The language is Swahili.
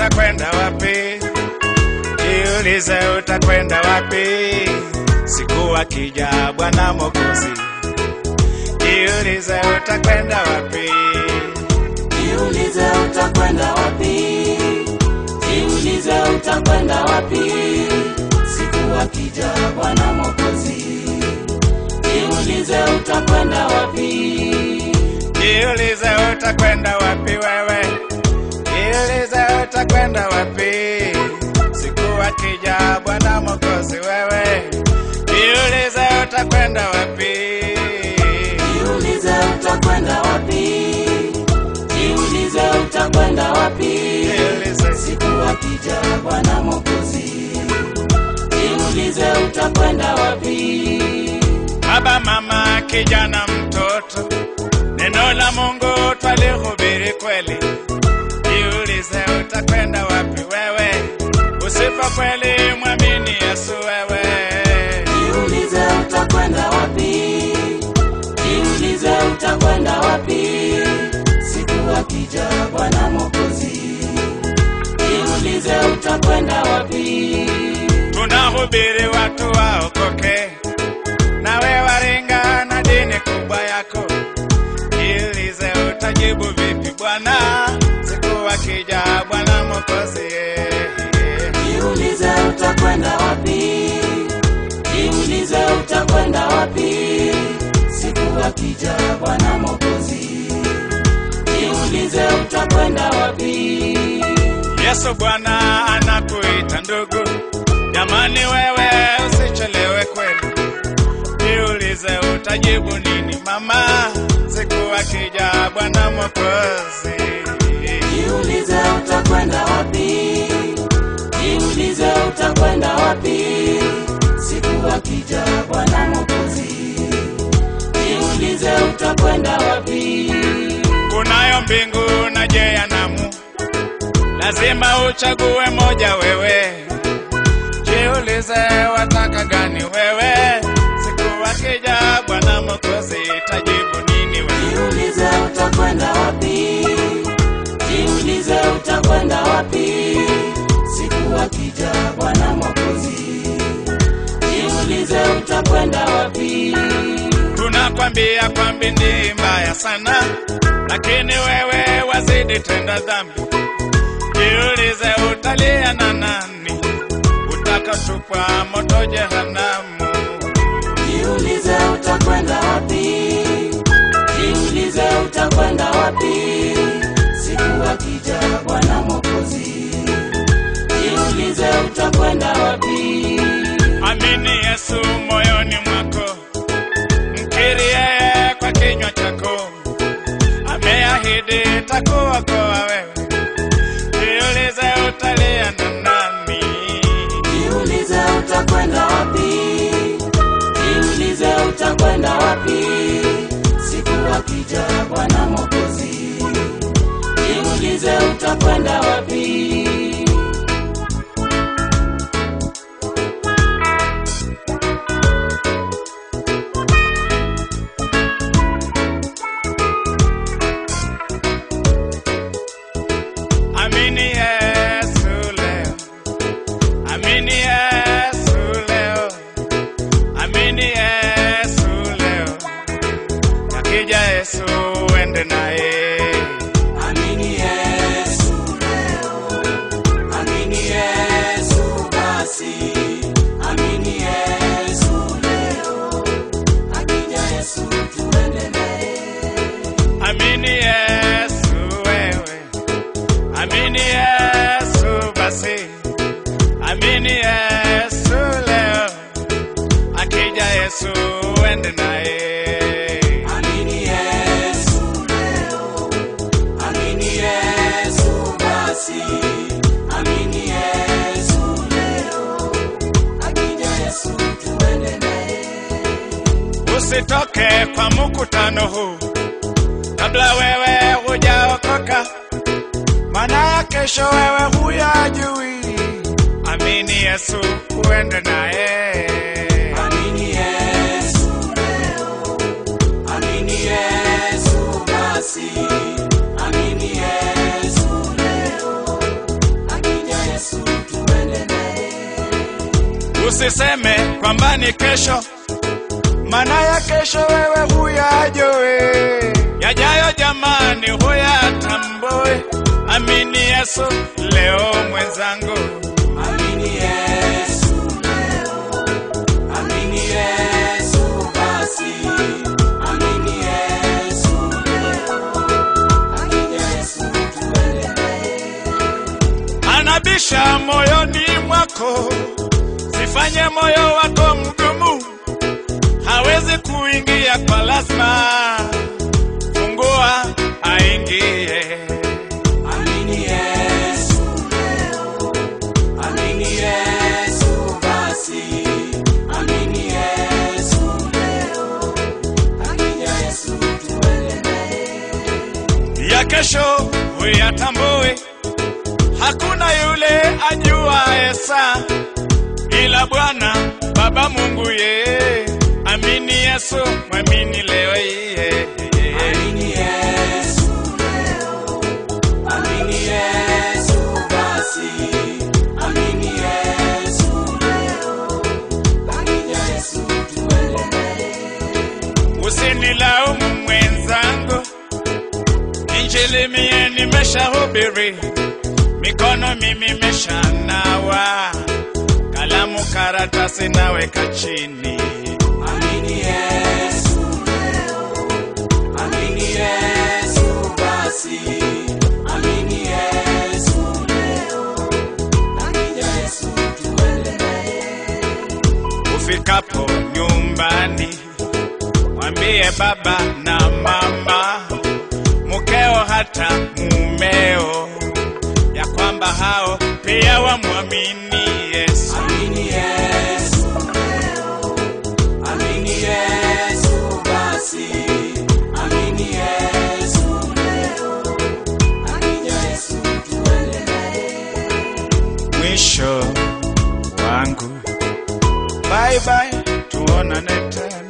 utakwenda wapi? Jiulize utakwenda wapi? Siku akija Bwana Mwokozi. Jiulize utakwenda wapi? Jiulize utakwenda wapi? Jiulize utakwenda wapi? Siku akija Bwana Mwokozi. Jiulize utakwenda wapi? Jiulize utakwenda wapi wewe? Jiulize utakwenda wapi? Siku akija Bwana Mwokozi wewe. Jiulize utakwenda wapi? Jiulize utakwenda wapi? Jiulize utakwenda wapi? Siku akija Bwana Mwokozi. Jiulize utakwenda wapi? Baba, mama, kijana, mtoto, neno la Mungu twalihubiri kweli. Jiulize utakwenda wapi wewe? Usifa kweli, mwamini Yesu wewe. Jiulize utakwenda wapi? Jiulize utakwenda wapi? Siku akija Bwana Mwokozi. Jiulize utakwenda wapi? Tunahubiri watu waokoke, nawe waringa na dini kubwa yako. Jiulize utajibu vipi Bwana? Siku akija Bwana Mwokozi. Jiulize utakwenda wapi? Jiulize utakwenda wapi? Siku akija Bwana Mwokozi. Jiulize utakwenda wapi? Yesu Bwana anakuita ndugu, jamani wewe usichelewe kweli. Jiulize utajibu nini mama? Siku akija Bwana Mwokozi. Jiulize utakwenda wapi? Jiulize utakwenda wapi? Siku akija Bwana Mwokozi. Jiulize utakwenda wapi? Kunayo mbingu na jehanamu, lazima uchague moja wewe. Jiulize wataka gani wewe? Siku akija Bwana Mwokozi tajibu nini wewe? Jiulize utakwenda wapi? Jiulize utakwenda wapi? Siku akija Bwana Mwokozi. Jiulize utakwenda wapi? Tunakwambia kwamba ni mbaya sana, lakini wewe wazidi tenda dhambi. Jiulize utalia na nani? Utakatupwa moto jehanamu. Jiulize utakwenda wapi? Jiulize utakwenda wapi? Siku akija Bwana Mwokozi. Jiulize utakwenda wapi? Amini Yesu moyoni mwako, mkiri yeye kwa kinywa chako, ameahidi takuokoa wewe. Jiulize utalia na nani? Jiulize utakwenda wapi? Jiulize utakwenda wapi? Siku akija Bwana Mwokozi. Jiulize utakwenda wapi? Amini Yesu leo, amini Yesu leo, amini Yesu leo. Akija Yesu uende naye. Amini Yesu leo, amini Yesu basi. Amini Yesu leo, akija Yesu tuende naye. Amini Yesu wewe, amini Yesu basi. Amini Yesu leo, akija Yesu uende naye. Amini Yesu leo, amini Yesu basi. Amini Yesu leo, akija Yesu tuende naye. Usitoke kwa mkutano huu kabla wewe hujaokoka, maana ya kesho wewe huyajui. Amini Yesu uende naye. Amini Yesu leo, amini Yesu basi. Amini Yesu leo, Usiseme kwamba ni kesho, maana ya kesho wewe huyajui. Yajayo jamani huyatambui. Amini Yesu leo mwenzangu. Amini Yesu leo. Amini Yesu basi. Amini Yesu leo. Amini Yesu tuende naye. Anabisha moyoni mwako, sifanye moyo wako mgumu. Hawezi kuingia kwa lazima, fungua aingie. Amini Yesu leo. Amini Yesu basi. Amini Yesu leo. Amini Yesu tuende naye. Ya kesho huyatambui, hakuna yule ajuaye saa ila Bwana Baba Mungu ye. Amini Yesu, mwamini leo ye. Amini Yesu leo. Amini Yesu basi. Amini Yesu leo. Amini Yesu tuende naye. Usinilaumu mwenzangu, Injili mie nimeshahubiri, mikono mimi nimeshanawa, kalamu karatasi naweka chini. Amini Yesu leo. Amini Yesu basi. Amini Yesu leo. Amini Yesu tuende naye. Ufikapo nyumbani, mwambie baba na mama, mkeo hata mumeo, ya kwamba hao pia wamwamini Yesu. Amini Yesu leo. Amini Yesu basi. Amini Yesu leo. Amini Yesu tuende naye. Mwisho wangu, bye bye, tuonane tena.